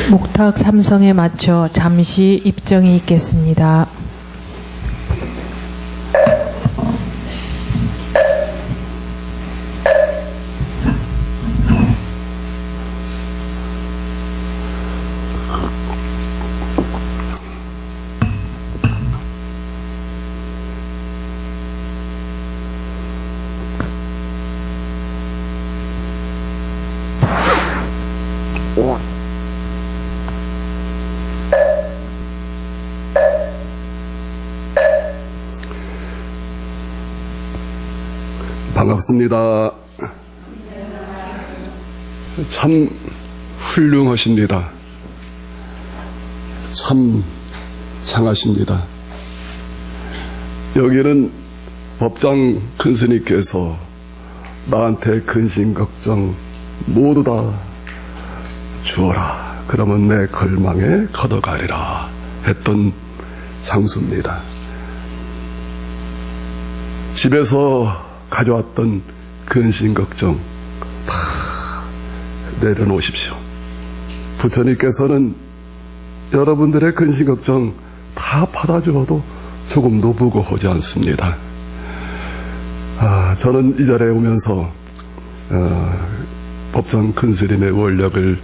목탁 삼성에 맞춰 잠시 입정이 있겠습니다. 반갑습니다. 참 훌륭하십니다. 참 장하십니다. 여기는 법장 큰스님께서 나한테 근심 걱정 모두 다 주어라. 그러면 내 걸망에 걷어가리라 했던 장소입니다. 집에서 가져왔던 근심 걱정 다 내려놓으십시오. 부처님께서는 여러분들의 근심 걱정 다 받아주어도 조금도 무거워하지 않습니다. 저는 이 자리에 오면서 법장 큰스님의 원력을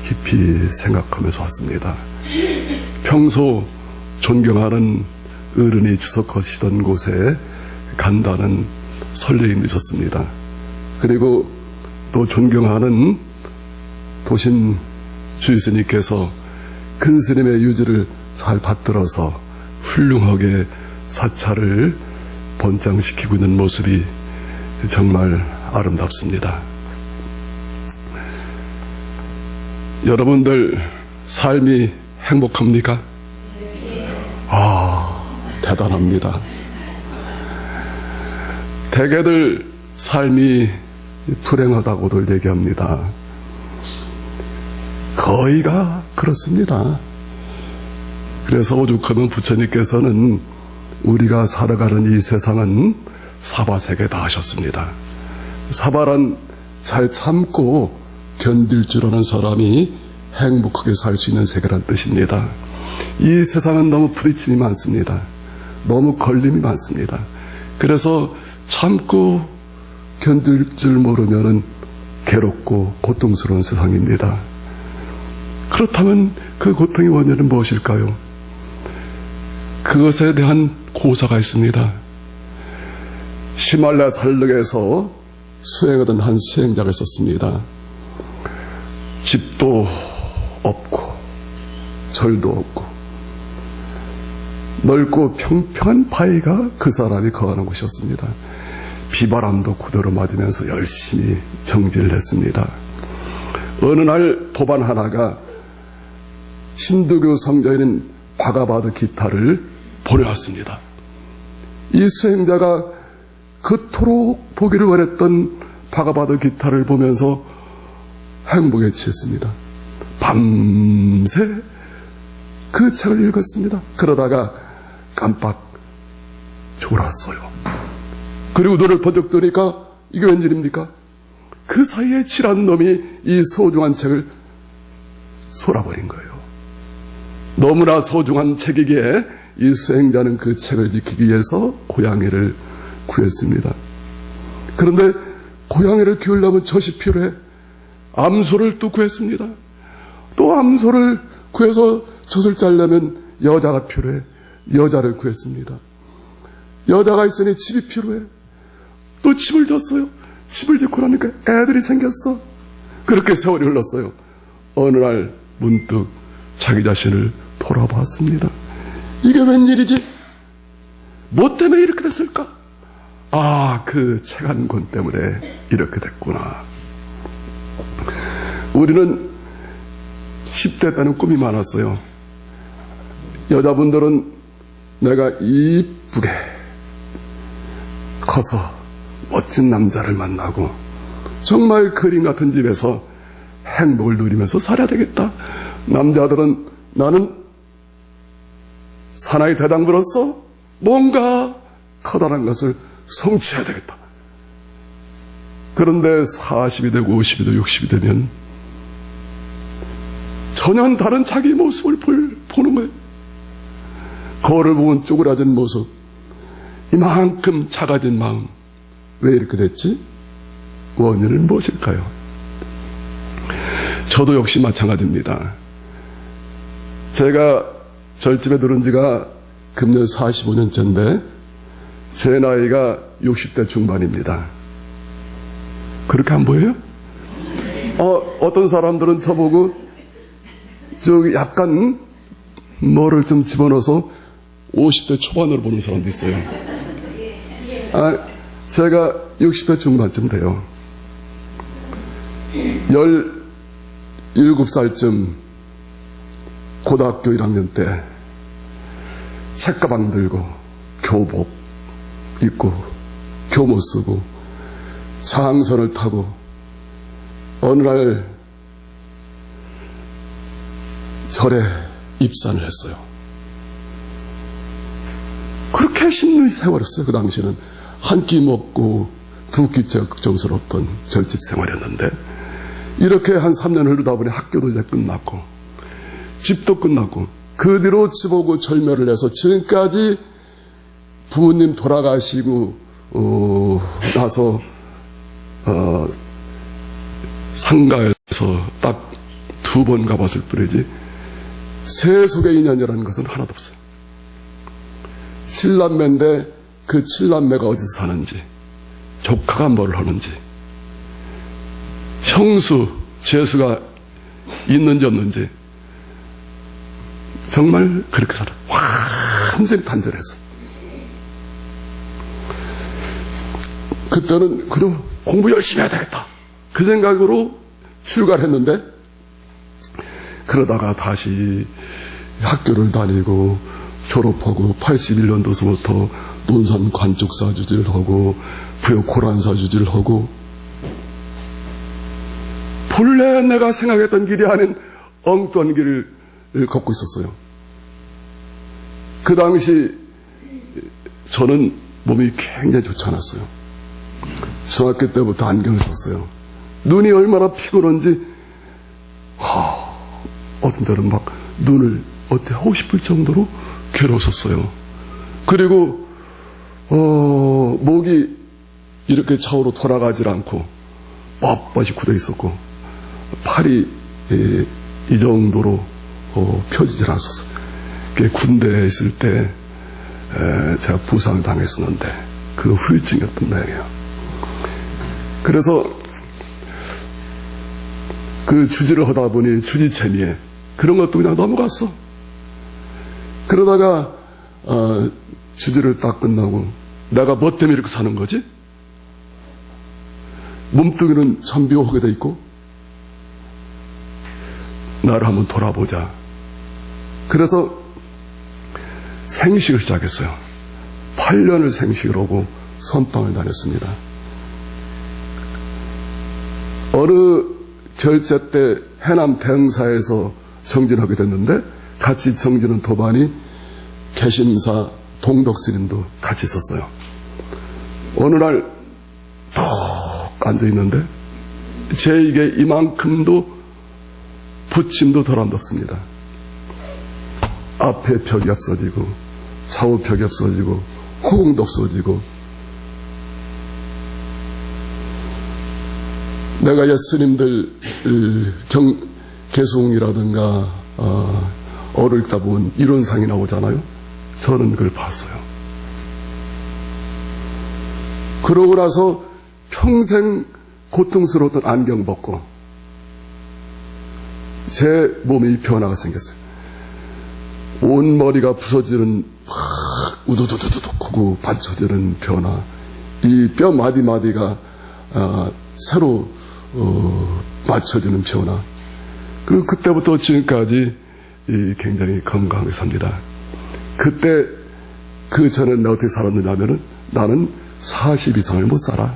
깊이 생각하면서 왔습니다. 평소 존경하는 어른이 주석하시던 곳에 간다는 설레임이 있었습니다. 그리고 또 존경하는 도신 주스님께서 큰 스님의 유지를 잘 받들어서 훌륭하게 사찰을 번창시키고 있는 모습이 정말 아름답습니다. 여러분들 삶이 행복합니까? 대단합니다. 대개들 삶이 불행하다고들 얘기합니다. 거의가 그렇습니다. 그래서 오죽하면 부처님께서는 우리가 살아가는 이 세상은 사바세계다 하셨습니다. 사바란 잘 참고 견딜 줄 아는 사람이 행복하게 살 수 있는 세계란 뜻입니다. 이 세상은 너무 부딪힘이 많습니다. 너무 걸림이 많습니다. 그래서 참고 견딜 줄 모르면은 괴롭고 고통스러운 세상입니다. 그렇다면 그 고통의 원인은 무엇일까요? 그것에 대한 고사가 있습니다. 히말라야 산맥에서 수행하던 한 수행자가 있었습니다. 집도 없고 절도 없고 넓고 평평한 바위가 그 사람이 거하는 곳이었습니다. 비바람도 그대로 맞으면서 열심히 정진을 했습니다. 어느 날 도반 하나가 힌두교 성자인 바가바드 기타를 보내왔습니다. 이 수행자가 그토록 보기를 원했던 바가바드 기타를 보면서 행복에 취했습니다. 밤새 그 책을 읽었습니다. 그러다가 깜빡 졸았어요. 그리고 눈을 번쩍 뜨니까 이게 웬일입니까? 그 사이에 칠한 놈이 이 소중한 책을 쏠아버린 거예요. 너무나 소중한 책이기에 이 수행자는 그 책을 지키기 위해서 고양이를 구했습니다. 그런데 고양이를 키우려면 젖이 필요해. 암소를 또 구했습니다. 또 암소를 구해서 젖을 짜려면 여자가 필요해. 여자를 구했습니다. 여자가 있으니 집이 필요해. 또 집을 졌어요. 집을 짓고 나니까 애들이 생겼어. 그렇게 세월이 흘렀어요. 어느 날 문득 자기 자신을 돌아봤습니다. 이게 웬일이지? 뭐 때문에 이렇게 됐을까? 그 책 한 권 때문에 이렇게 됐구나. 우리는 10대 때는 꿈이 많았어요. 여자분들은 내가 이쁘게 커서 멋진 남자를 만나고 정말 그림 같은 집에서 행복을 누리면서 살아야 되겠다. 남자들은 나는 사나이 대장부로서 뭔가 커다란 것을 성취해야 되겠다. 그런데 40이 되고 50이 되고 60이 되면 전혀 다른 자기 모습을 보는 거예요. 거울을 보면 쪼그라든 모습, 이만큼 작아진 마음, 왜 이렇게 됐지? 원인은 무엇일까요? 저도 역시 마찬가지입니다. 제가 절집에 들은 지가 금년 45년째인데 제 나이가 60대 중반입니다. 그렇게 안 보여요? 어떤 사람들은 저보고 저기 약간 뭐를 좀 집어넣어서 50대 초반으로 보는 사람도 있어요. 제가 60대 중반쯤 돼요. 17살쯤 고등학교 1학년 때 책가방 들고 교복 입고 교모 쓰고 장선을 타고 어느 날 절에 입산을 했어요. 그렇게 힘든 세월이었어요. 그 당시에는 한 끼 먹고 두 끼째 걱정스러웠던 절집 생활이었는데 이렇게 한 3년 흐르다 보니 학교도 이제 끝났고 집도 끝났고 그 뒤로 집오고 절멸을 해서 지금까지 부모님 돌아가시고 나서 상가에서 딱 2번 가봤을 뿐이지 세속의 인연이라는 것은 하나도 없어요. 7남매인데 그 7남매가 어디서 사는지, 조카가 뭘 하는지, 형수, 재수가 있는지 없는지 정말 그렇게 살아요. 완전히 단절해서. 그때는 그래도 공부 열심히 해야 되겠다 그 생각으로 출가를 했는데 그러다가 다시 학교를 다니고 졸업하고 81년도서부터 논산 관쪽사 주지를 하고 부여 고란사 주지를 하고 본래 내가 생각했던 길이 아닌 엉뚱한 길을 걷고 있었어요. 그 당시 저는 몸이 굉장히 좋지 않았어요. 중학교 때부터 안경을 썼어요. 눈이 얼마나 피곤한지 어떤 때는 막 눈을 어떻게 하고 싶을 정도로 괴로웠었어요. 그리고 목이 이렇게 좌우로 돌아가질 않고 뻣뻣이 굳어 있었고 팔이 이 정도로 펴지질 않았었어요. 군대에 있을 때 제가 부상을 당했었는데 그 후유증이었던 모양이에요. 그래서 그 주지를 하다 보니 주지 재미에 그런 것도 그냥 넘어갔어. 그러다가 주지를 딱 끝나고 내가 뭐 때문에 이렇게 사는 거지? 몸뚱이는 천비호하게 돼 있고 나를 한번 돌아보자. 그래서 생식을 시작했어요. 8년을 생식을 하고 선방을 다녔습니다. 어느 결제 때 해남 대흥사에서 정진하게 됐는데 같이 정진한 도반이 개심사 동덕스님도 같이 있었어요. 어느 날 톡 앉아있는데 제 입에 이만큼도 붙임도 덜 안 덥습니다. 앞에 벽이 없어지고 좌우 벽이 없어지고 호응도 없어지고 내가 예수님들 개송이라든가 어를 읽다 보면 이론상이 나오잖아요. 저는 그걸 봤어요. 그러고 나서 평생 고통스러웠던 안경 벗고 제 몸에 변화가 생겼어요. 온 머리가 부서지는 막 우두두두둑 하고 받쳐지는 변화, 이 뼈 마디마디가 새로 맞춰지는 변화. 그리고 그때부터 지금까지 굉장히 건강하게 삽니다. 그때 그 전에 내가 어떻게 살았느냐면은 나는 40 이상을 못 살아.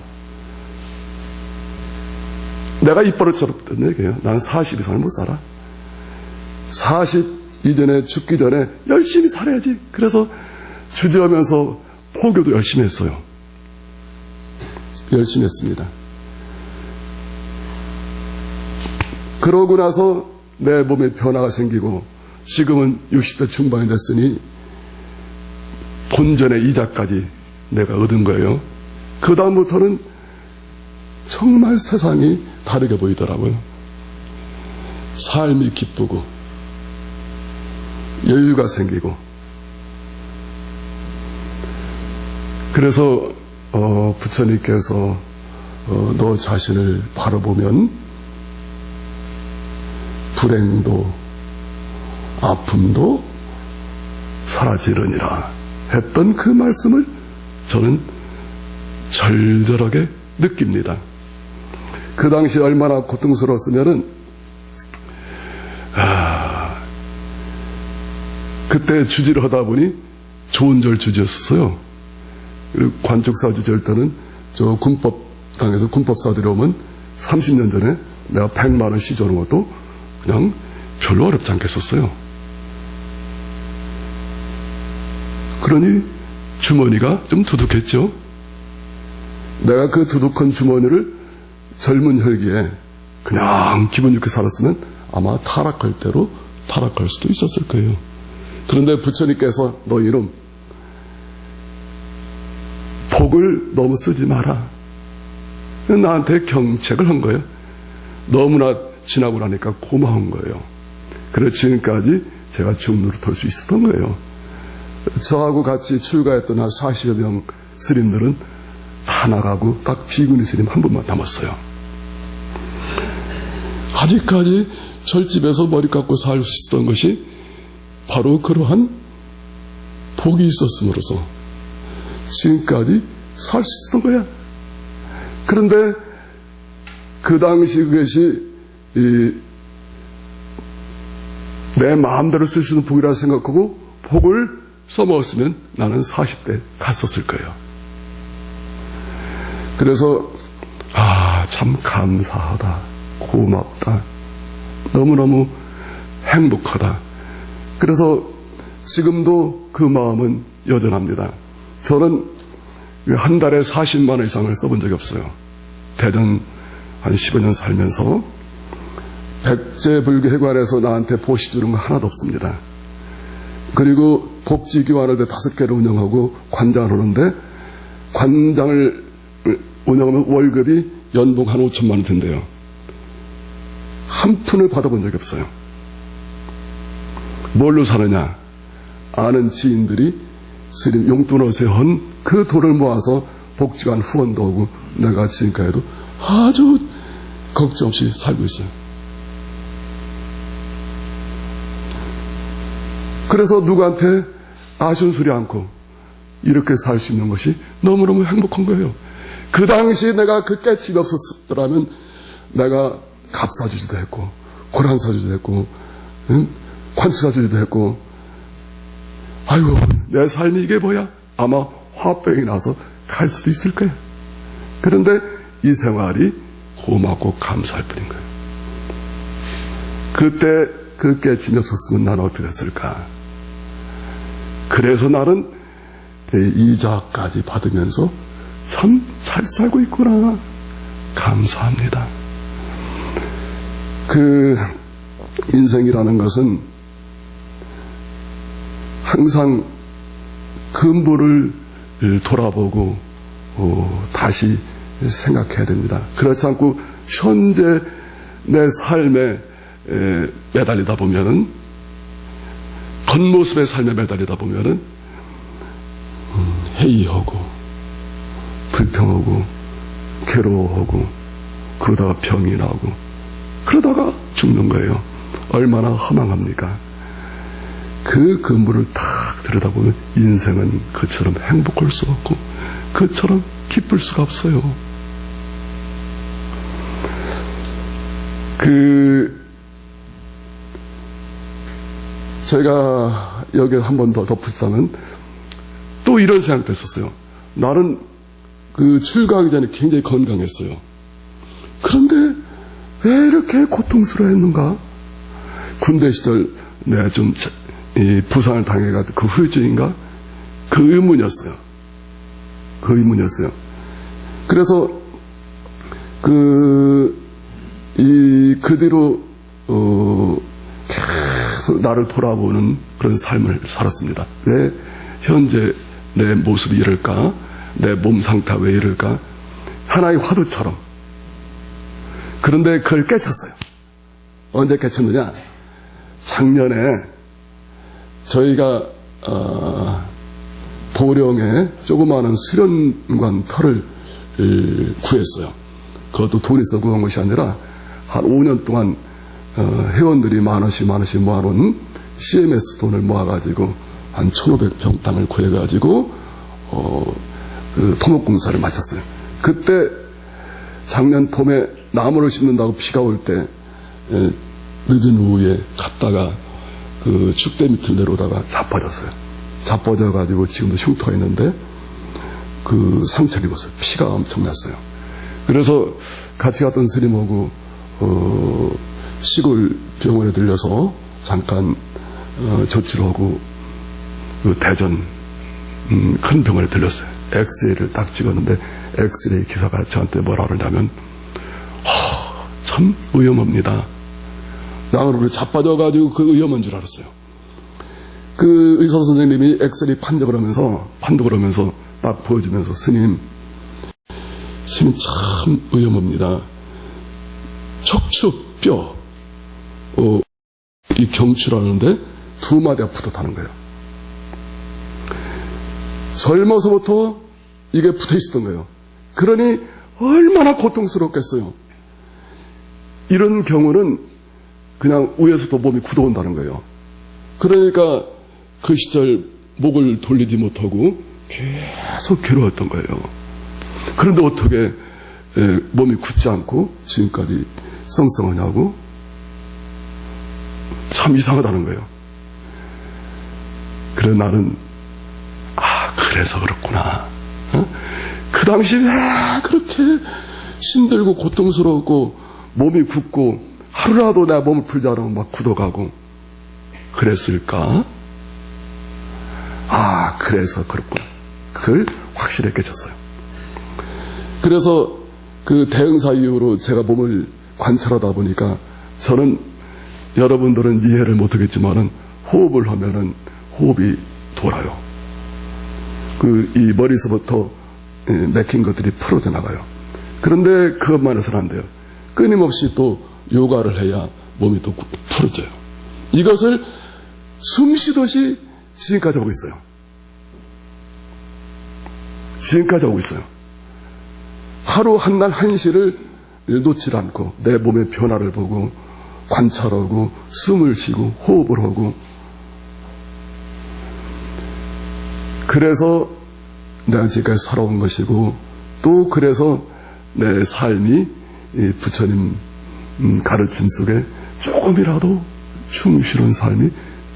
내가 입버릇 처럼 얘기해요. 나는 40 이상을 못 살아. 40 이전에 죽기 전에 열심히 살아야지. 그래서 주저하면서 포교도 열심히 했어요. 열심히 했습니다. 그러고 나서 내 몸에 변화가 생기고 지금은 60대 중반이 됐으니 본전의 이자까지 내가 얻은 거예요. 그 다음부터는 정말 세상이 다르게 보이더라고요. 삶이 기쁘고 여유가 생기고. 그래서 부처님께서 너 자신을 바라보면 불행도 아픔도 사라지느니라 했던 그 말씀을 저는 절절하게 느낍니다. 그 당시 얼마나 고통스러웠으면은 그때 주지를 하다 보니 좋은 절 주지였었어요. 그리고 관tuk사 주지할 때는 저 군법당에서 군법사들이 오면 30년 전에 내가 100만 원 시주하는 것도 그냥 별로 어렵지 않겠었어요. 그러니 주머니가 좀 두둑했죠. 내가 그 두둑한 주머니를 젊은 혈기에 그냥 기분 좋게 살았으면 아마 타락할 대로 타락할 수도 있었을 거예요. 그런데 부처님께서 너 이놈 복을 너무 쓰지 마라. 나한테 경책을 한 거예요. 너무나 지나고 나니까 고마운 거예요. 그래서 지금까지 제가 중노릇할 수 있었던 거예요. 저하고 같이 출가했던 한 40여 명 스님들은 다 나가고 딱 비구니 스님 한 분만 남았어요. 아직까지 절집에서 머리 깎고 살 수 있었던 것이 바로 그러한 복이 있었음으로써 지금까지 살 수 있었던 거야. 그런데 그 당시 그것이 내 마음대로 쓸 수 있는 복이라 생각하고 복을 써먹었으면 나는 40대 갔었을 거예요. 그래서 참 감사하다, 고맙다, 너무너무 행복하다. 그래서 지금도 그 마음은 여전합니다. 저는 한 달에 40만 원 이상을 써본 적이 없어요. 대전 한 15년 살면서 백제불교회관에서 나한테 보시 주는 거 하나도 없습니다. 그리고 복지교환을 5개를 운영하고 관장을 하는데 관장을 운영하면 월급이 연봉 한 5천만 원 든대요. 한 푼을 받아본 적이 없어요. 뭘로 사느냐? 아는 지인들이 스님 용돈 어세 헌 그 돈을 모아서 복지관 후원도 하고 내가 지금까지도 아주 걱정 없이 살고 있어요. 그래서 누구한테 아쉬운 소리 않고 이렇게 살 수 있는 것이 너무너무 행복한 거예요. 그 당시에 내가 그 깨침이 없었더라면 내가 갑 사주지도 했고 고란 사주지도 했고 관투 사주지도 했고 아이고 내 삶이 이게 뭐야? 아마 화병이 나서 갈 수도 있을 거야. 그런데 이 생활이 고맙고 감사할 뿐인 거예요. 그때 그 깨침이 없었으면 나는 어떻게 됐을까? 그래서 나는 이자까지 받으면서 참 잘 살고 있구나. 감사합니다. 그 인생이라는 것은 항상 근본을 돌아보고 다시 생각해야 됩니다. 그렇지 않고 현재 내 삶에 매달리다 보면은 겉모습의 삶에 매달리다 보면은 해이하고 불평하고 괴로워하고 그러다가 병이 나고 그러다가 죽는 거예요. 얼마나 허망합니까? 그 근본을 딱 들여다보면 인생은 그처럼 행복할 수 없고 그처럼 기쁠 수가 없어요. 제가 여기에 한 번 더 덧붙이자면 또 이런 생각도 했었어요. 나는 그 출가하기 전에 굉장히 건강했어요. 그런데 왜 이렇게 고통스러워했는가? 군대 시절 내가 좀 부상을 당해가지고 그 후유증인가? 그 의문이었어요. 그래서 그 뒤로 나를 돌아보는 그런 삶을 살았습니다. 왜 현재 내 모습이 이럴까? 내 몸 상태가 왜 이럴까? 하나의 화두처럼. 그런데 그걸 깨쳤어요. 언제 깨쳤느냐? 작년에 저희가 보령에 조그마한 수련관 터를 구했어요. 그것도 돈이 있어 구한 것이 아니라 한 5년 동안 회원들이 만 원씩 모아놓은 CMS 돈을 모아가지고 한 1,500평 땅을 구해가지고 그 토목공사를 마쳤어요. 그때 작년 봄에 나무를 심는다고 비가 올 때 늦은 오후에 갔다가 그 축대 밑을 내려오다가 자빠졌어요. 자빠져가지고 지금도 흉터가 있는데 그 상처를 입었어요. 피가 엄청 났어요. 그래서 같이 갔던 스님하고 시골 병원에 들려서 잠깐 조치를 하고 그 대전 큰 병원에 들렸어요. 엑스레이를 딱 찍었는데 엑스레이 기사가 저한테 뭐라 그러냐면 참 위험합니다. 나는 자빠져가지고 그 위험한 줄 알았어요. 그 의사 선생님이 엑스레이 판독을 하면서 딱 보여주면서 스님 참 위험합니다. 척추 뼈 이 경추라는데 2마디가 붙었다는 거예요. 젊어서부터 이게 붙어 있었던 거예요. 그러니 얼마나 고통스럽겠어요. 이런 경우는 그냥 위에서도 몸이 굳어온다는 거예요. 그러니까 그 시절 목을 돌리지 못하고 계속 괴로웠던 거예요. 그런데 어떻게 몸이 굳지 않고 지금까지 썽썽하냐고? 참 이상하다는 거예요. 그래 나는 그래서 그렇구나. 그 당시 왜 그렇게 힘들고 고통스럽고 몸이 굳고 하루라도 내 몸을 풀지 않으면 막 굳어가고 그랬을까? 그래서 그렇구나. 그걸 확실히 깨쳤어요. 그래서 그 대응사 이후로 제가 몸을 관찰하다 보니까 저는 여러분들은 이해를 못하겠지만은 호흡을 하면은 호흡이 돌아요. 이 머리서부터 맥힌 것들이 풀어져 나가요. 그런데 그것만 해서는 안 돼요. 끊임없이 또 요가를 해야 몸이 또 풀어져요. 이것을 숨 쉬듯이 지금까지 하고 있어요. 지금까지 하고 있어요. 하루 한 날 한시를 놓지 않고 내 몸의 변화를 보고 관찰하고 숨을 쉬고 호흡을 하고 그래서 내가 지금까지 살아온 것이고 또 그래서 내 삶이 부처님 가르침 속에 조금이라도 충실한 삶이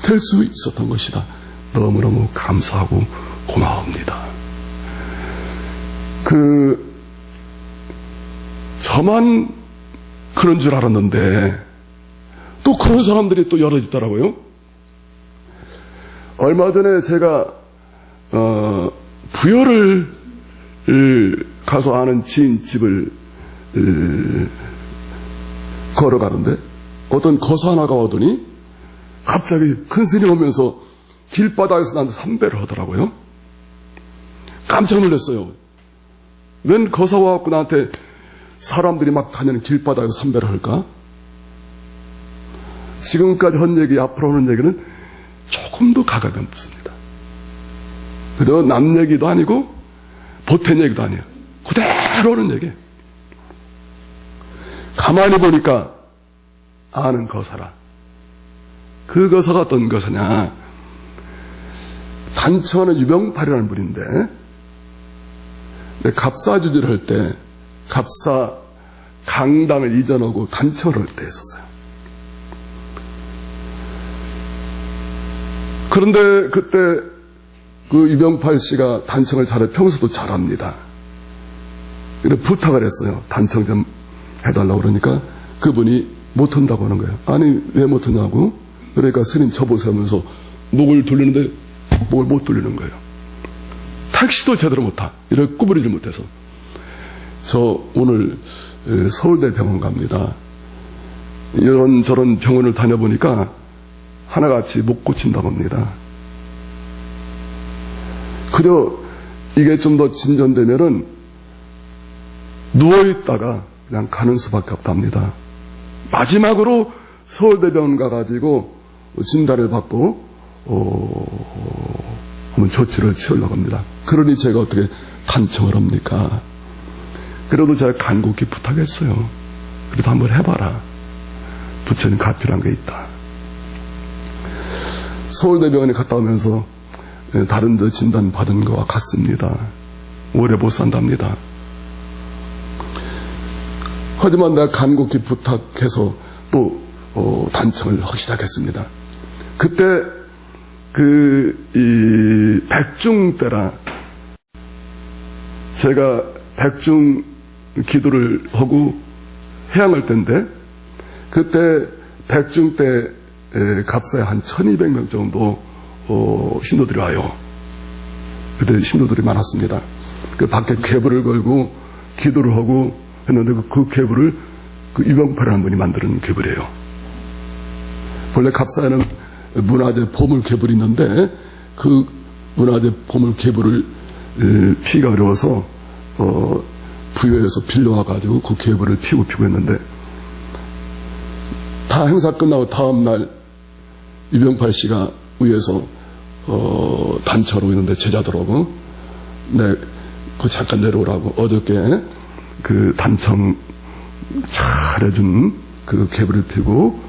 될 수 있었던 것이다. 너무너무 감사하고 고마웁니다. 저만 그런 줄 알았는데 또 그런 사람들이 또 여러 있더라고요. 얼마 전에 제가 부여를 가서 아는 지인 집을 걸어가는데 어떤 거사 하나가 오더니 갑자기 큰 스님 오면서 길바닥에서 나한테 삼배를 하더라고요. 깜짝 놀랐어요. 웬 거사 와갖고 나한테 사람들이 막 다니는 길바닥에서 삼배를 할까? 지금까지 한 얘기, 앞으로 하는 얘기는 조금도 가감이 없습니다. 그저 남 얘기도 아니고 보탠 얘기도 아니에요. 그대로 하는 얘기. 가만히 보니까 아는 거사라. 그 거사가 어떤 거사냐? 단청하는 유병팔이라는 분인데 갑사주지를 할 때 갑사 강당을 이전하고 단청을 할 때 했었어요. 그런데 그때 그 유병팔 씨가 단청을 잘해 평소도 잘합니다. 그래서 부탁을 했어요. 단청 좀 해달라고 그러니까 그분이 못한다고 하는 거예요. 아니 왜 못하냐고? 그러니까 스님 쳐보세요 하면서 목을 돌리는데 목을 못 돌리는 거예요. 택시도 제대로 못타. 이렇게 구부리질 못해서. 저 오늘 서울대 병원 갑니다. 이런저런 병원을 다녀보니까 하나같이 못 고친다고 합니다. 그저 이게 좀 더 진전되면은 누워있다가 그냥 가는 수밖에 없답니다. 마지막으로 서울대병원 가가지고 진단을 받고 한번 조치를 취하려고 합니다. 그러니 제가 어떻게 단청을 합니까? 그래도 제가 간곡히 부탁했어요. 그래도 한번 해봐라. 부처님 가필한 게 있다. 서울대병원에 갔다 오면서 다른 데 진단 받은 거와 같습니다. 오래 못 산답니다. 하지만 내가 간곡히 부탁해서 또 단청을 하기 시작했습니다. 그때 이 백중 때라 제가 백중 기도를 하고 해양할 때인데 그때 백중 때 갑사에 한 1200명 정도 신도들이 와요. 그때 신도들이 많았습니다. 그 밖에 궤불을 걸고 기도를 하고 했는데 그 궤불을 그 유병팔이라는 분이 만드는 궤불이에요. 본래 갑사에는 문화재 보물 궤불이 있는데 그 문화재 보물 궤불을 피기가 어려워서 부여에서 빌려와가지고 그 궤불을 피고 했는데 다 행사 끝나고 다음날 유병팔 씨가 위에서 단차로 있는데 제자들하고 그 잠깐 내려오라고 어저께 그 단청 잘해준 그 궤불을 피고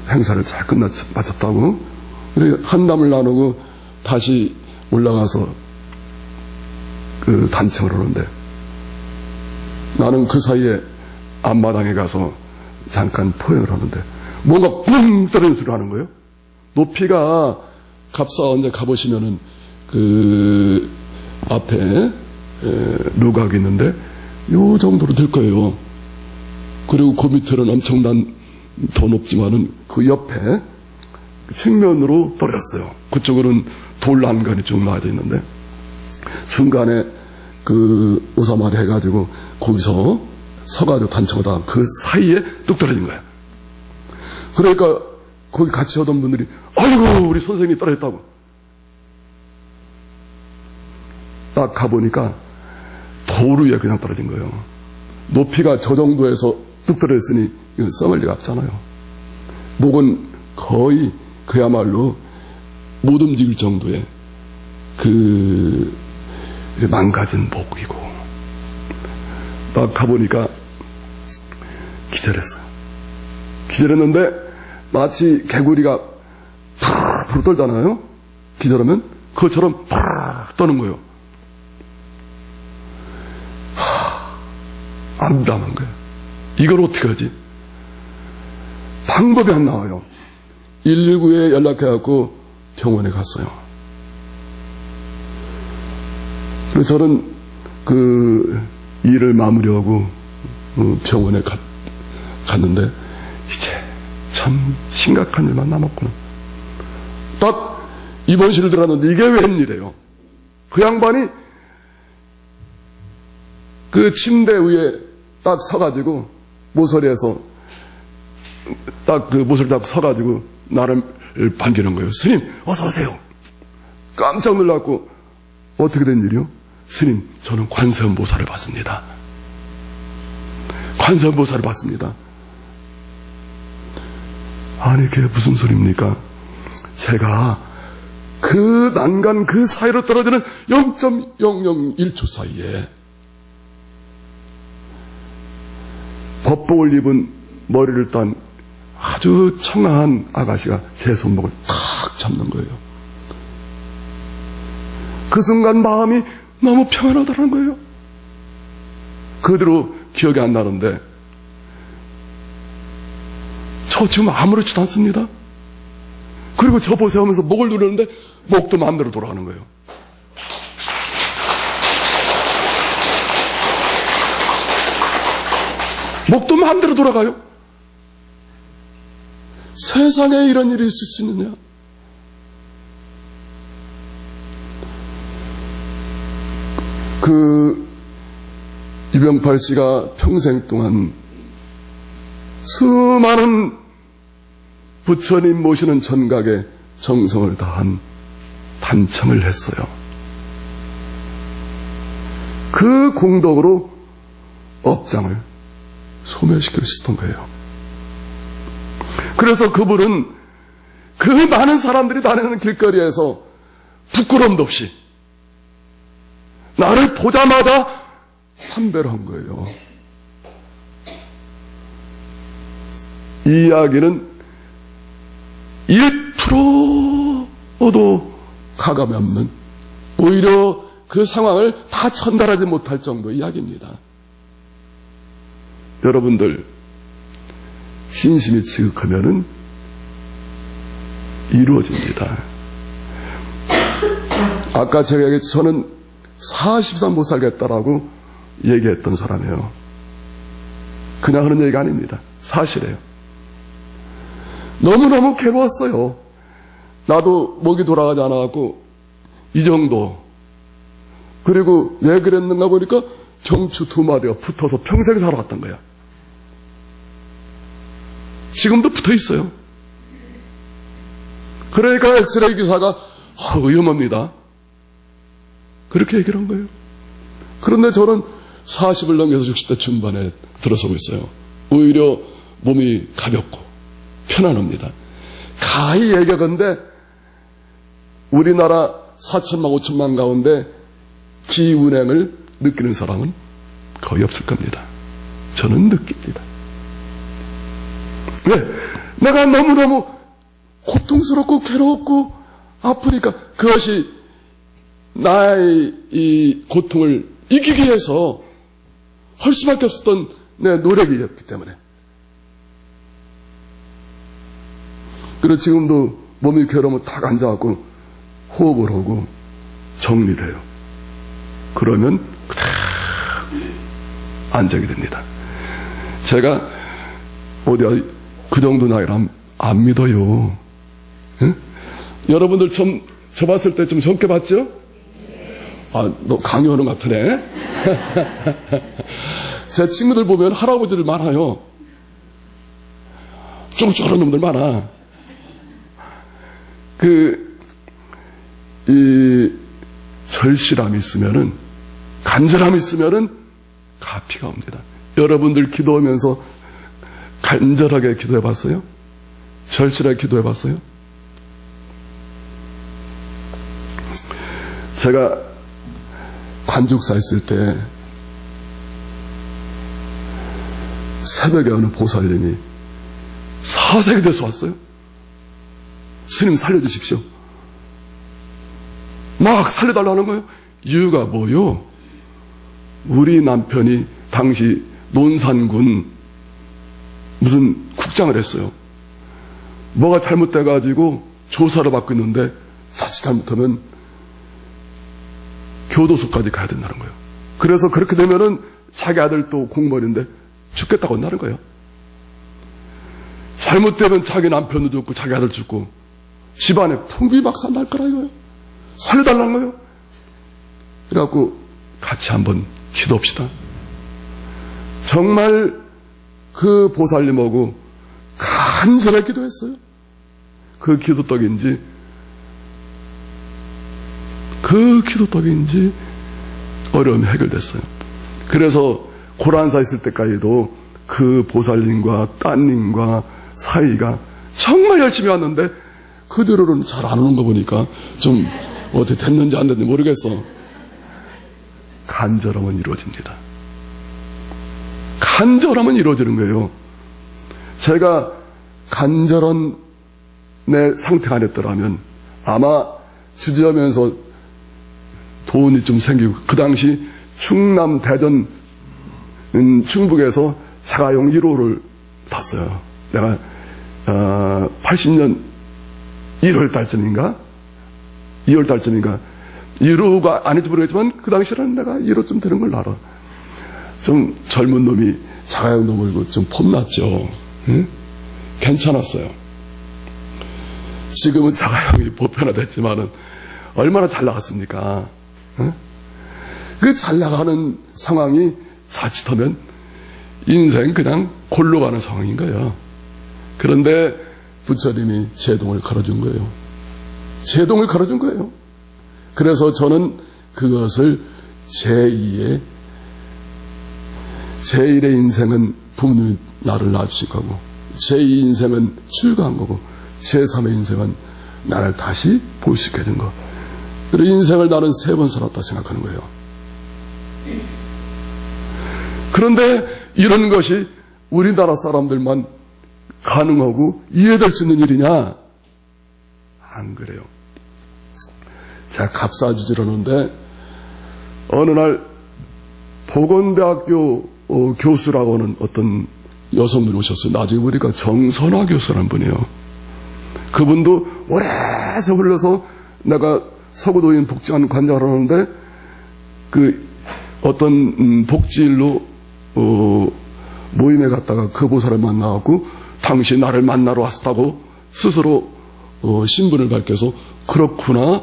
행사를 잘 마쳤다고 그리고 한담을 나누고 다시 올라가서 그 단청을 하는데 나는 그 사이에 앞마당에 가서 잠깐 포행을 하는데 뭔가 뿡 떨어지는 소리를 하는 거예요. 높이가 갑사 언제 가보시면은 그 앞에 루각이 있는데 요 정도로 될 거예요. 그리고 그 밑에는 엄청난 더 높지만은 그 옆에 측면으로 떨어졌어요. 그쪽으로는 돌 난간이 쭉 나와져 있는데 중간에 그 오사마리 해가지고 거기서 서가지고 단청하다가 그 사이에 뚝 떨어진 거야. 그러니까 거기 같이 오던 분들이 아이고 우리 선생님이 떨어졌다고. 딱 가보니까 돌 위에 그냥 떨어진 거예요. 높이가 저 정도에서 뚝 떨어졌으니 이건 썩을 리가 없잖아요. 목은 거의 그야말로 못 움직일 정도의 그 망가진 목이고 딱 가보니까 기절했어요. 기절했는데 마치 개구리가 푸르 떨잖아요. 기절하면 그것처럼 푸르 떠는 거예요. 암담한 거예요. 이걸 어떻게 하지? 방법이 안 나와요. 119에 연락해갖고 병원에 갔어요. 그래서 저는 그 일을 마무리하고 병원에 갔는데 이제 참 심각한 일만 남았구나. 딱 입원실을 들어갔는데 이게 웬일이에요. 그 양반이 그 침대 위에 딱 서가지고 모서리에서 딱 그 모서리 잡고 서가지고 나를 반기는 거예요. 스님 어서 오세요. 깜짝 놀랐고 어떻게 된 일이요? 스님 저는 관세음보살을 봤습니다. 관세음보살을 봤습니다. 아니 그게 무슨 소리입니까? 제가 그 난간 그 사이로 떨어지는 0.001초 사이에 법복을 입은 머리를 딴 아주 청아한 아가씨가 제 손목을 탁 잡는 거예요. 그 순간 마음이 너무 평안하더라는 거예요. 그대로 기억이 안 나는데 저 지금 아무렇지도 않습니다. 그리고 저 보세요 하면서 목을 누르는데 목도 마음대로 돌아가는 거예요. 목도 마음대로 돌아가요. 세상에 이런 일이 있을 수 있느냐? 그 유병팔 씨가 평생 동안 수많은 부처님 모시는 전각에 정성을 다한 단청을 했어요. 그 공덕으로 업장을 소멸시킬 수 있던 거예요. 그래서 그분은 그 많은 사람들이 다니는 길거리에서 부끄럼도 없이 나를 보자마자 삼배를 한 거예요. 이 이야기는 1%도 가감이 없는, 오히려 그 상황을 다 전달하지 못할 정도의 이야기입니다. 여러분들 신심이 지극하면은 이루어집니다. 아까 제가 얘기했죠. 저는 40살 못 살겠다라고 얘기했던 사람이에요. 그냥 하는 얘기가 아닙니다. 사실이에요. 너무너무 괴로웠어요. 나도 목이 돌아가지 않아갖고 이 정도. 그리고 왜 그랬는가 보니까 경추 두 마디가 붙어서 평생 살아왔던 거야. 지금도 붙어 있어요. 그러니까 엑스레이 기사가 위험합니다. 그렇게 얘기를 한 거예요. 그런데 저는 40을 넘겨서 60대 중반에 들어서고 있어요. 오히려 몸이 가볍고 편안합니다. 가히 얘기하건대 우리나라 4천만 5천만 가운데 기운행을 느끼는 사람은 거의 없을 겁니다. 저는 느낍니다. 왜? 내가 너무너무 고통스럽고 괴롭고 아프니까 그것이 나의 이 고통을 이기기 위해서 할 수밖에 없었던 내 노력이었기 때문에. 그리고 지금도 몸이 괴로우면 탁 앉아갖고 호흡을 하고 정리돼요. 그러면 그대로 안정이 됩니다. 제가 어디 그 정도 나이라면 안 믿어요. 응? 여러분들 저 봤을 때 좀 젊게 봤죠? 너 강요하는 것 같으네. 제 친구들 보면 할아버지들 많아요. 쫑쫑한 놈들 많아. 이 절실함이 있으면은, 간절함이 있으면은 가피가 옵니다. 여러분들 기도하면서 간절하게 기도해 봤어요? 절실하게 기도해 봤어요? 제가 관죽사 있을 때 새벽에 어느 보살님이 사색이 돼서 왔어요. 스님 살려주십시오. 막 살려달라는 거예요. 이유가 뭐요? 우리 남편이 당시 논산군 무슨 국장을 했어요. 뭐가 잘못돼가지고 조사를 받고 있는데 자칫 잘못하면 교도소까지 가야 된다는 거예요. 그래서 그렇게 되면은 자기 아들도 공무원인데 죽겠다고 한다는 거예요. 잘못되면 자기 남편도 죽고 자기 아들 죽고 집안에 풍비박산 날 거라 이거예요. 살려달라는 거예요. 그래갖고 같이 한번 기도합시다. 정말 그 보살님하고 간절하게 기도했어요. 그 기도떡인지 어려움이 해결됐어요. 그래서 고란사 있을 때까지도 그 보살님과 따님과 사이가 정말 열심히 왔는데 그 뒤로는 잘 안 오는 거 보니까 좀 어떻게 됐는지 안 됐는지 모르겠어. 간절함은 이루어집니다. 간절함은 이루어지는 거예요. 제가 간절한 내 상태가 아니었더라면 아마 주저하면서 돈이 좀 생기고, 그 당시 충남, 대전, 충북에서 자가용 1호를 탔어요. 내가 80년 1월 달쯤인가 2월 달쯤인가 1호가 아닐지 모르겠지만 그 당시에는 내가 1호쯤 되는 걸 알아. 좀 젊은 놈이 자가용 넘을고 좀 폼났죠. 응? 괜찮았어요. 지금은 자가용이 보편화됐지만은 얼마나 잘 나갔습니까? 응? 그 잘 나가는 상황이 자칫하면 인생 그냥 골로 가는 상황인 거예요. 그런데 부처님이 제동을 걸어준 거예요. 제동을 걸어준 거예요. 그래서 저는 그것을 제1의 인생은 부모님이 나를 낳아주신 거고, 제2 인생은 출가한 거고, 제3의 인생은 나를 다시 보시게 된 거. 그리고 인생을 나는 3번 살았다 생각하는 거예요. 그런데 이런 것이 우리나라 사람들만 가능하고 이해될 수 있는 일이냐? 안 그래요. 제가 갑사주지라는데 어느 날 보건대학교 교수라고 하는 어떤 여성분이 오셨어요. 나중에 보니까 정선화 교수라는 분이에요. 그분도 오래 세월려서 내가 서구도인 복지관 관장을 하는데 그 어떤 복지일로 모임에 갔다가 그 보살을 만나갖고 당시 나를 만나러 왔다고 스스로 신분을 밝혀서 그렇구나,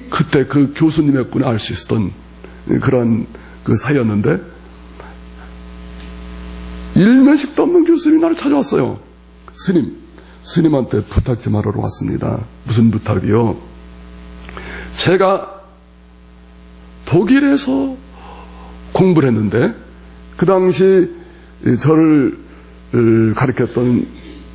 그때 그 교수님이었구나 알 수 있었던 그런 그 사이였는데, 일면식도 없는 교수님이 나를 찾아왔어요. 스님한테 부탁 좀 하러 왔습니다. 무슨 부탁이요? 제가 독일에서 공부를 했는데 그 당시 저를 가르쳤던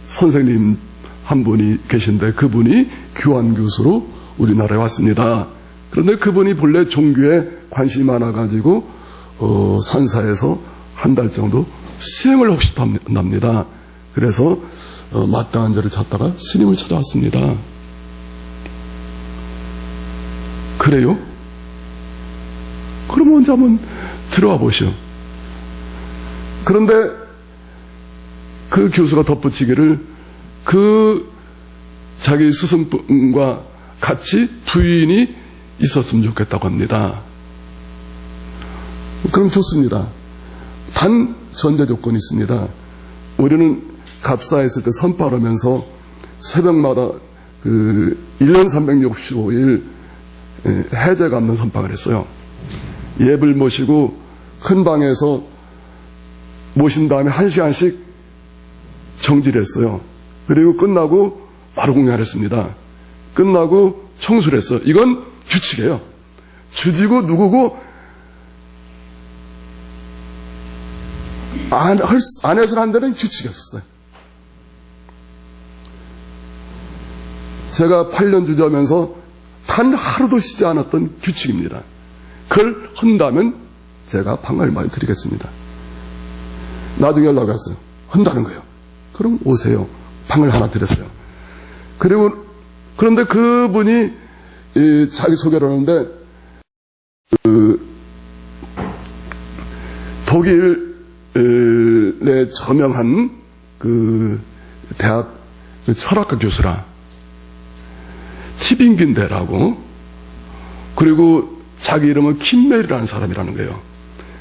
선생님 한 분이 계신데 그분이 교환 교수로 우리나라에 왔습니다. 그런데 그분이 본래 종교에 관심이 많아가지고 산사에서 한 달 정도 수행을 하고 싶어 합니다. 그래서 마땅한 자를 찾다가 스님을 찾아왔습니다. 그래요? 그럼 먼저 한번 들어와 보시오. 그런데 그 교수가 덧붙이기를 그 자기 스승과 같이 부인이 있었으면 좋겠다고 합니다. 그럼 좋습니다. 단 전제 조건이 있습니다. 우리는 갑사했을 때 선파를 하면서 새벽마다 1년 365일 해제가 없는 선방을 했어요. 예불 모시고 큰 방에서 모신 다음에 1시간씩 정지를 했어요. 그리고 끝나고 바로 공양을 했습니다. 끝나고 청소를 했어요. 이건 규칙이에요. 주지고 누구고 안에서 한 데는 규칙이었어요. 제가 8년 주저하면서 단 하루도 쉬지 않았던 규칙입니다. 그걸 한다면 제가 방을 많이 드리겠습니다. 나중에 연락이 왔어요. 한다는 거예요. 그럼 오세요. 방을 하나 드렸어요. 그런데 그분이 자기 소개를 하는데 독일의 저명한 대학 철학과 교수라, 티빙긴데라고, 그리고 자기 이름은 킴멜이라는 사람이라는 거예요.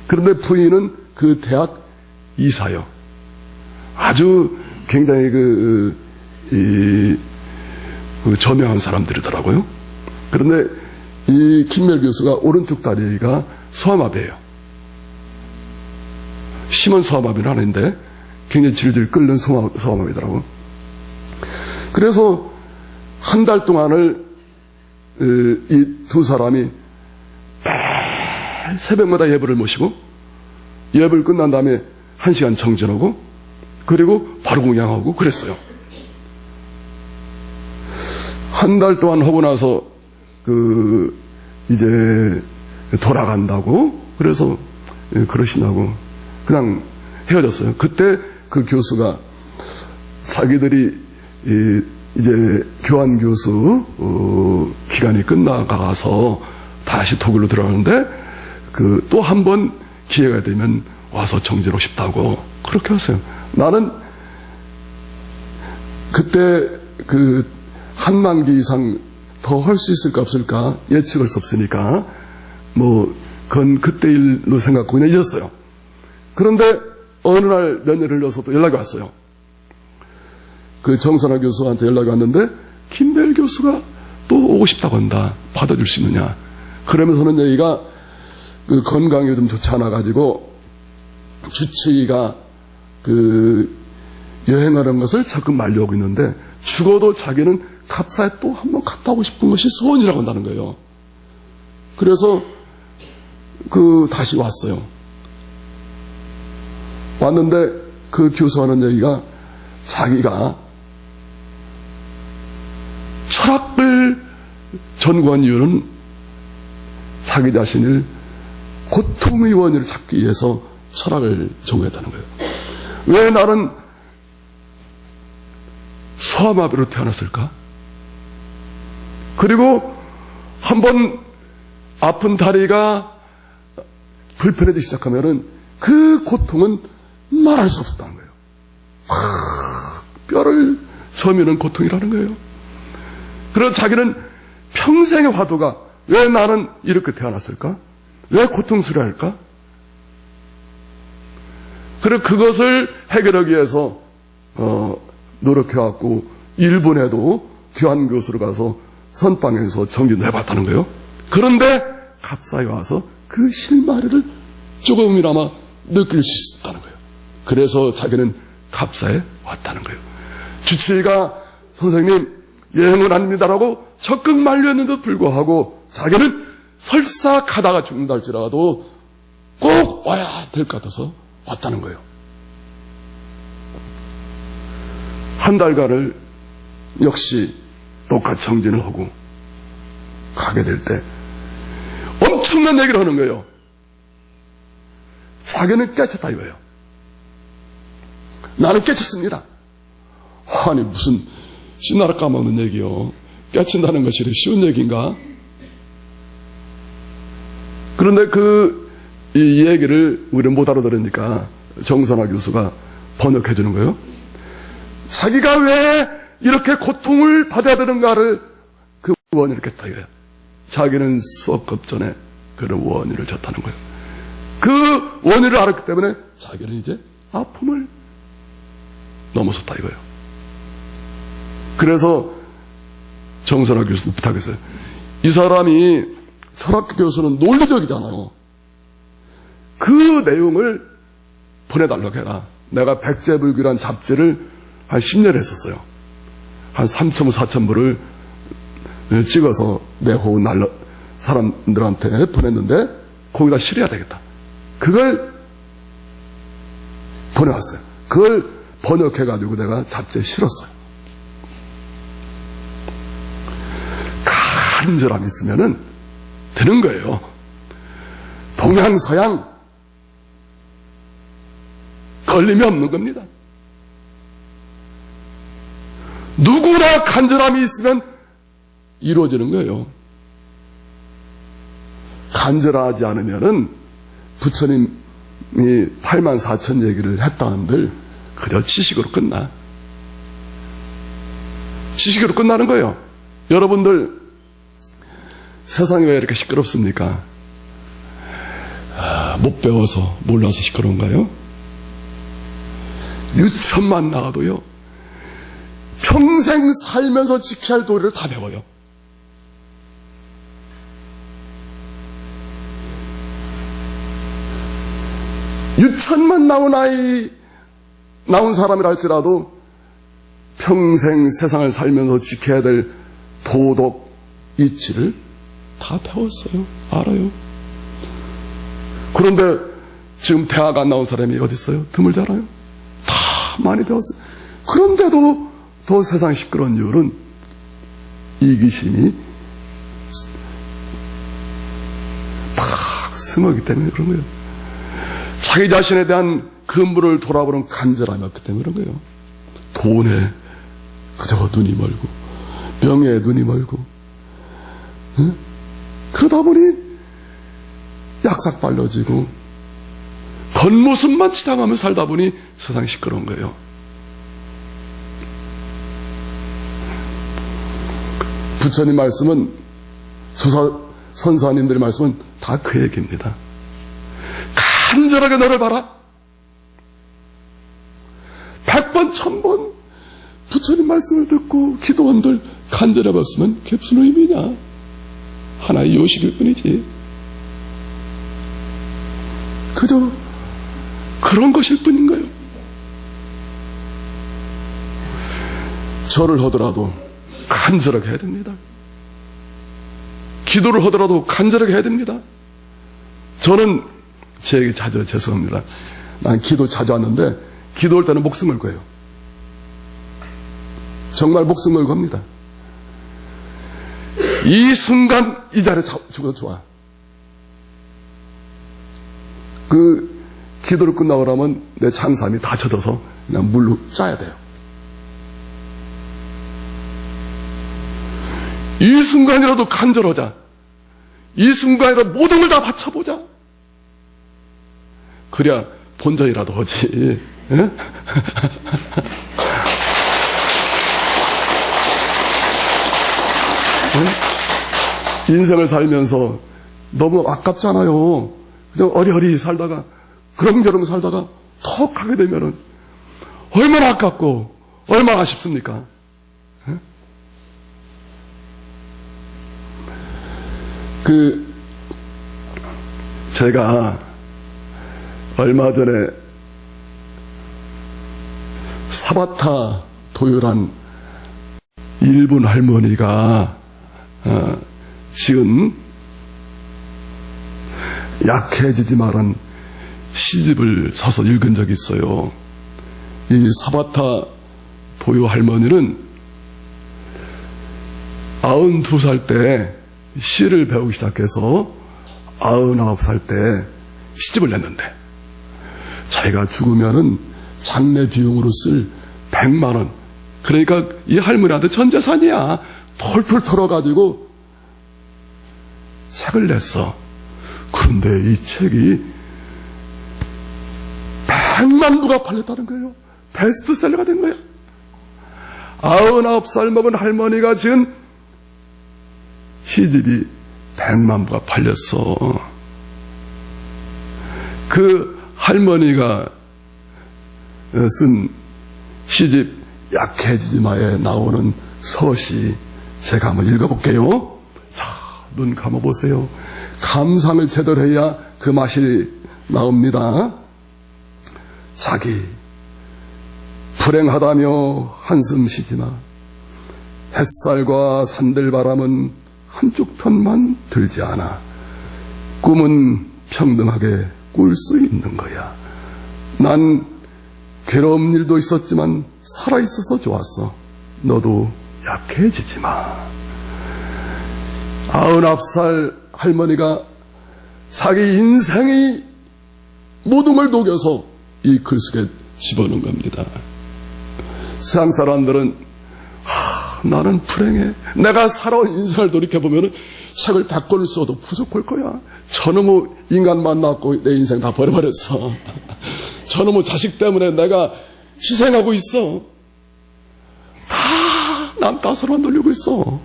그런데 부인은 그 대학 이사요. 아주 굉장히 저명한 사람들이더라고요. 그런데 이 킴멜 교수가 오른쪽 다리가 소아마비예요. 심한 소아마비는 아닌데 굉장히 질질 끓는 소아마비더라고요. 그래서 한 달 동안을 이 두 사람이 매일 새벽마다 예불을 모시고 예불 끝난 다음에 1시간 정진하고 그리고 바로 공양하고 그랬어요. 한 달 동안 하고 나서 이제 돌아간다고 그래서 그러시냐고 그냥 헤어졌어요. 그때 그 교수가 자기들이 이제 교환 교수 기간이 끝나가서 다시 독일로 들어가는데 또 한 번 기회가 되면 와서 정지하고 싶다고 그렇게 하세요. 나는 그때 한 기 이상 더 할 수 있을까 없을까 예측할 수 없으니까 그건 그때 일로 생각하고 그냥 잊었어요. 그런데 어느 날 몇 년 흘러서 또 연락이 왔어요. 그 정선화 교수한테 연락이 왔는데 김벨 교수가 또 오고 싶다고 한다. 받아줄 수 있느냐. 그러면서는 여기가 건강이 좀 좋지 않아 가지고 주치의가 여행하는 것을 적극 만류하고 있는데 죽어도 자기는 갑사에 또 한 번 갔다 오고 싶은 것이 소원이라고 한다는 거예요. 그래서 다시 왔어요. 왔는데 그 교수하는 얘기가 자기가 철학을 전공한 이유는 자기 자신을 고통의 원인을 찾기 위해서 철학을 전공했다는 거예요. 왜 나는 소아마비로 태어났을까? 그리고 한번 아픈 다리가 불편해지기 시작하면은 그 고통은 말할 수 없었다는 거예요. 뼈를 저미는 고통이라는 거예요. 그래서 자기는 평생의 화두가 왜 나는 이렇게 태어났을까? 왜 고통스러워야 할까? 그리고 그것을 해결하기 위해서 노력해왔고 일본에도 귀한 교수로 가서 선방에서 정진도 해봤다는 거예요. 그런데 갑사에 와서 그 실마리를 조금이나마 느낄 수 있었다는 거예요. 그래서 자기는 갑사에 왔다는 거예요. 주치의가 선생님 여행은 아닙니다라고 적극 만류했는데도 불구하고 자기는 설사 가다가 죽는다 할지라도 꼭 와야 될 것 같아서 왔다는 거예요. 한 달간을 역시 똑같이 정진을 하고 가게 될 때 엄청난 얘기를 하는 거예요. 자기는 깨쳤다 이거예요. 나는 깨쳤습니다. 아니 무슨 신나라 까먹는 얘기요. 깨친다는 것이 쉬운 얘기인가? 그런데 이 얘기를 우리는 못 알아들으니까 정선화 교수가 번역해 주는 거예요. 자기가 왜 이렇게 고통을 받아야 되는가를 그 원인을 깼다 이거예요. 자기는 수업급 전에 그런 원인을 졌다는 거예요. 그 원인을 알았기 때문에 자기는 이제 아픔을 넘어섰다 이거예요. 그래서 정선화 교수도 부탁했어요. 이 사람이 철학교 교수는 논리적이잖아요. 그 내용을 보내달라고 해라. 내가 백제불교란 잡지를 한 10년 했었어요. 한 3,000부, 4,000부를 찍어서 내호 사람들한테 보냈는데 거기다 실어야 되겠다. 그걸 보내왔어요. 그걸 번역해가지고 내가 잡지에 실었어요. 간절함이 있으면은 되는 거예요. 동양, 서양 걸림이 없는 겁니다. 누구나 간절함이 있으면 이루어지는 거예요. 간절하지 않으면은 부처님이 84,000 얘기를 했다는들 그저 지식으로 끝나. 지식으로 끝나는 거예요. 여러분들 세상이 왜 이렇게 시끄럽습니까? 못 배워서 몰라서 시끄러운가요? 유천만 나와도요 평생 살면서 지켜야 할 도리를 다 배워요. 유천만 나온 사람이라 할지라도 평생 세상을 살면서 지켜야 될 도덕 이치를 다 배웠어요. 알아요. 그런데 지금 대학 안 나온 사람이 어디 있어요? 드물잖아요. 다 많이 배웠어요. 그런데도 더 세상이 시끄러운 이유는 이기심이 팍 승하기 때문에 그런 거예요. 자기 자신에 대한 근본을 돌아보는 간절함이 없기 때문에 그런 거예요. 돈에 그저 눈이 멀고 명예에 눈이 멀고 응? 그러다 보니 약삭 빨려지고 겉모습만 치장하며 살다 보니 세상이 시끄러운 거예요. 부처님 말씀은 선사님들의 말씀은 다 그 얘기입니다. 간절하게 너를 봐라. 100번 1000번 부처님 말씀을 듣고 기도원들 간절해 봤으면 그게 무슨 의미냐. 하나의 요식일 뿐이지. 그저 그런 것일 뿐인 거예요. 절을 하더라도 간절하게 해야 됩니다. 기도를 하더라도 간절하게 해야 됩니다. 저는 제 얘기 자주 죄송합니다. 난 기도 자주 하는데 기도할 때는 목숨 걸고 해요. 정말 목숨 걸고 합니다. 이 순간 이 자리에 죽어도 좋아. 그 기도를 끝나고 나면 내 장삼이 다 젖어서 그냥 물로 짜야 돼요. 이 순간이라도 간절하자. 이 순간이라도 모든 걸 다 바쳐보자. 그래야 본전이라도 하지. 예? 인생을 살면서 너무 아깝잖아요. 그냥 어리어리 살다가 그렁저렁 살다가 턱 하게 되면은 얼마나 아깝고 얼마나 아쉽습니까? 제가 얼마 전에 사바타 도요란 일본 할머니가 지은 약해지지 말은 시집을 사서 읽은 적이 있어요. 이 사바타 도요 할머니는 92살 때 시를 배우기 시작해서 99살 때 시집을 냈는데 자기가 죽으면은 장례 비용으로 쓸 100만 원, 그러니까 이 할머니한테 전 재산이야. 털털 털어가지고 책을 냈어. 그런데 이 책이 100만 부가 팔렸다는 거예요. 베스트셀러가 된 거예요. 99살 먹은 할머니가 지은 시집이 100만 부가 팔렸어. 그 할머니가 쓴 시집 약해지지 마에 나오는 서시 제가 한번 읽어볼게요. 자, 눈 감아보세요. 감상을 제대로 해야 그 맛이 나옵니다. 자기 불행하다며 한숨 쉬지 마. 햇살과 산들바람은 한쪽 편만 들지 않아. 꿈은 평등하게 꿀 수 있는 거야. 난 괴로운 일도 있었지만 살아있어서 좋았어. 너도 약해지지 마. 99살 할머니가 자기 인생이 모든 걸 녹여서 이 글 속에 집어넣은 겁니다. 세상 사람들은 나는 불행해. 내가 살아온 인생을 돌이켜보면 책을 100권을 써도 부족할 거야. 저놈의 인간 만났고 내 인생 다 버려버렸어. 저놈의 자식 때문에 내가 희생하고 있어. 다 남 탓으로만 돌리고 있어.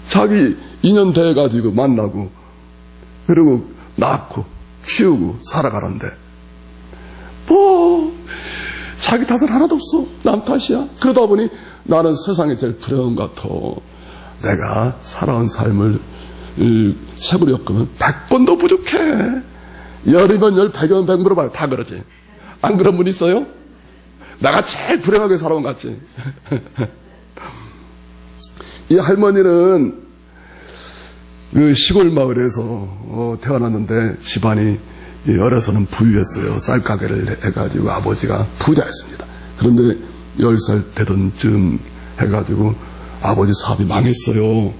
자기 인연 돼가지고 만나고 그리고 낳고 키우고 살아가는데 뭐 자기 탓은 하나도 없어. 남 탓이야. 그러다 보니 나는 세상에 제일 불행한 것 같아. 내가 살아온 삶을 책으로 엮으면 100번도 부족해. 열이면 열, 100이면 100 물어봐요. 다 그러지. 안 그런 분 있어요? 내가 제일 불행하게 살아온 것 같지. 이 할머니는 그 시골 마을에서 태어났는데 집안이 어려서는 부유했어요. 쌀가게를 해가지고 아버지가 부자였습니다. 그런데 10살 되던 쯤 해가지고 아버지 사업이 망했어요.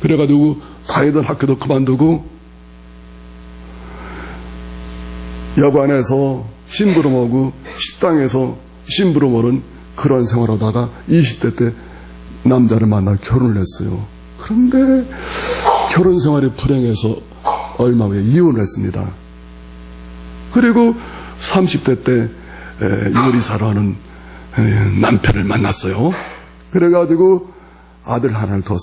그래가지고 다니던 학교도 그만두고 여관에서 심부름하고 식당에서 심부름하는 그런 생활하다가 20대 때 남자를 만나 결혼을 했어요. 그런데 결혼 생활이 불행해서 얼마 후에 이혼을 했습니다. 그리고 30대 때 요리사로 하는 남편을 만났어요. 그래가지고 아들 하나를 뒀어.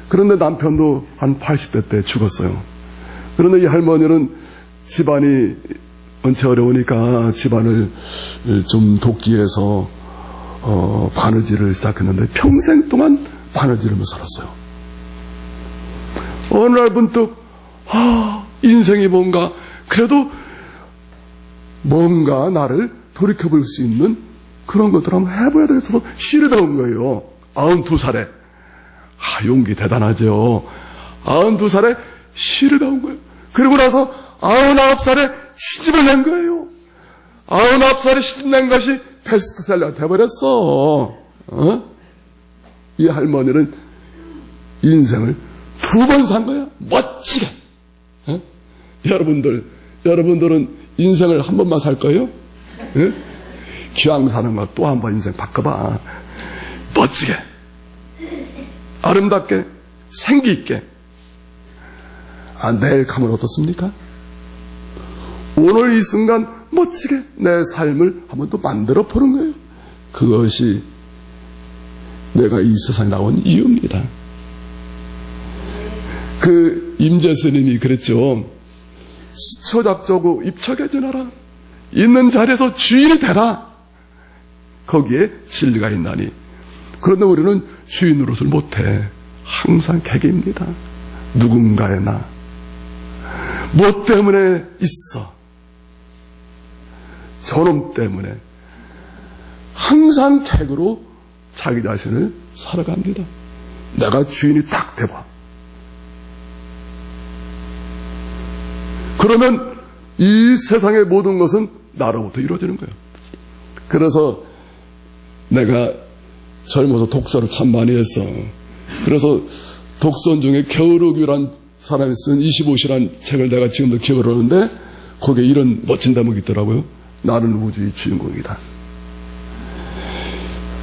그런데 남편도 한 80대 때 죽었어요. 그런데 이 할머니는 집안이 원체 어려우니까 집안을 좀 돕기 위해서 바느질을 시작했는데 평생 동안 바느질하며 살았어요. 어느 날 문득 인생이 뭔가 그래도 뭔가 나를 돌이켜볼 수 있는 그런 것들 한번 해봐야 되겠어서 시를 배운 거예요. 92살에. 용기 대단하죠. 92살에 시를 배운 거예요. 그리고 나서 99살에 시집을 낸 거예요. 99살에 시집 낸 것이 베스트셀러가 돼버렸어. 이 할머니는 인생을 2번 산 거야. 멋지게. 여러분들은 인생을 한 번만 살 거예요? 기왕 사는 거 또 한 번 인생 바꿔봐. 멋지게, 아름답게, 생기 있게. 내일 가면 어떻습니까? 오늘 이 순간 멋지게 내 삶을 한번 또 만들어 보는 거예요. 그것이 내가 이 세상에 나온 이유입니다. 그 임재 스님이 그랬죠. 수초 잡조고 입척에 지나라. 있는 자리에서 주인이 되라. 거기에 진리가 있나니. 그런데 우리는 주인 노릇을 못해. 항상 객입니다. 누군가의 나. 뭐 때문에 있어? 저놈 때문에. 항상 객으로 자기 자신을 살아갑니다. 내가 주인이 딱 돼봐. 그러면 이 세상의 모든 것은 나로부터 이루어지는 거예요. 그래서 내가 젊어서 독서를 참 많이 했어. 그래서 독선 중에 겨울옥이라는 사람이 쓴 25시라는 책을 내가 지금도 기억을 하는데 거기에 이런 멋진 대목이 있더라고요. 나는 우주의 주인공이다.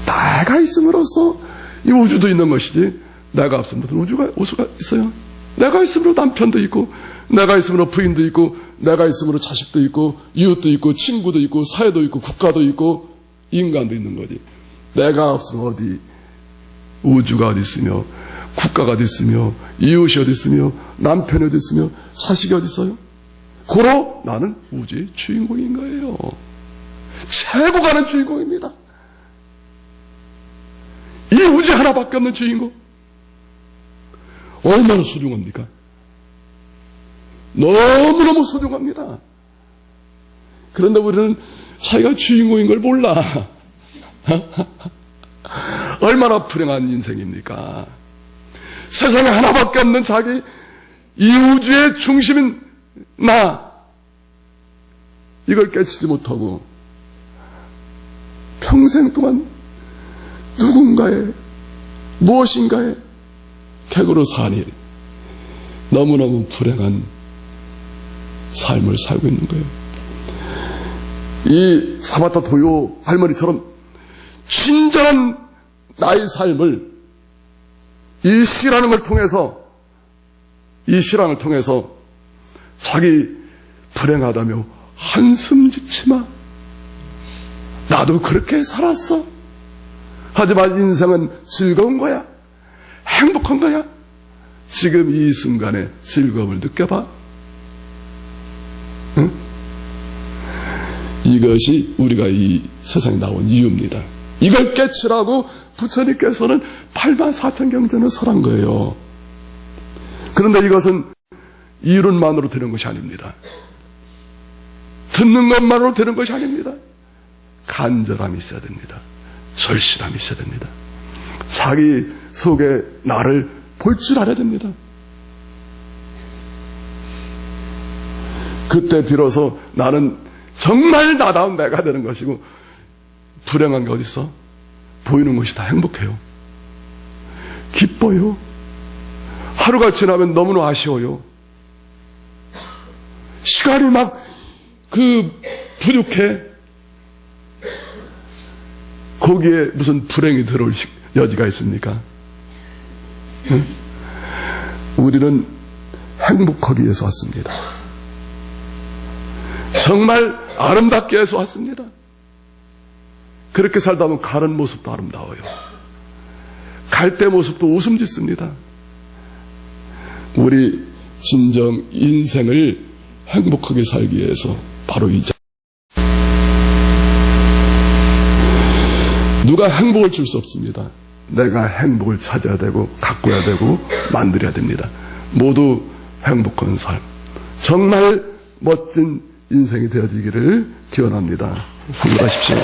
내가 있음으로써 이 우주도 있는 것이지, 내가 없으면 우주가 있어요. 내가 있으므로 남편도 있고, 내가 있으므로 부인도 있고, 내가 있으므로 자식도 있고, 이웃도 있고, 친구도 있고, 사회도 있고, 국가도 있고, 인간도 있는 거지. 내가 없으면 어디 우주가 어디 있으며, 국가가 어디 있으며, 이웃이 어디 있으며, 남편이 어디 있으며, 자식이 어디 있어요? 고로 나는 우주의 주인공인 거예요. 최고 가는 주인공입니다. 이 우주 하나밖에 없는 주인공. 얼마나 소중합니까? 너무너무 소중합니다. 그런데 우리는 자기가 주인공인 걸 몰라. 얼마나 불행한 인생입니까? 세상에 하나밖에 없는 자기, 이 우주의 중심인 나, 이걸 깨치지 못하고 평생 동안 누군가의 무엇인가의 객으로 사니 너무너무 불행한 삶을 살고 있는 거예요. 이 사바타 도요 할머니처럼 친절한 나의 삶을 이 시라는 걸 통해서, 이 시랑을 통해서 자기 불행하다며 한숨 짓지 마. 나도 그렇게 살았어. 하지만 인생은 즐거운 거야. 행복한 거야. 지금 이 순간에 즐거움을 느껴봐. 응? 이것이 우리가 이 세상에 나온 이유입니다. 이걸 깨치라고 부처님께서는 84,000경전을 설한 거예요. 그런데 이것은 이론만으로 되는 것이 아닙니다. 듣는 것만으로 되는 것이 아닙니다. 간절함이 있어야 됩니다. 절실함이 있어야 됩니다. 자기 속에 나를 볼 줄 알아야 됩니다. 그때 비로소 나는 정말 나다운 내가 되는 것이고, 불행한 게 어디 있어? 보이는 것이 다 행복해요. 기뻐요. 하루가 지나면 너무나 아쉬워요. 시간이 막 부족해. 거기에 무슨 불행이 들어올 여지가 있습니까? 응? 우리는 행복하기 위해서 왔습니다. 정말 아름답게 해서 왔습니다. 그렇게 살다 보면 가는 모습도 아름다워요. 갈 때 모습도 웃음 짓습니다. 우리 진정 인생을 행복하게 살기 위해서 바로 이 자. 누가 행복을 줄 수 없습니다. 내가 행복을 찾아야 되고 가꿔야 되고 만들어야 됩니다. 모두 행복한 삶, 정말 멋진 인생이 되어지기를 기원합니다. 성불하십시오.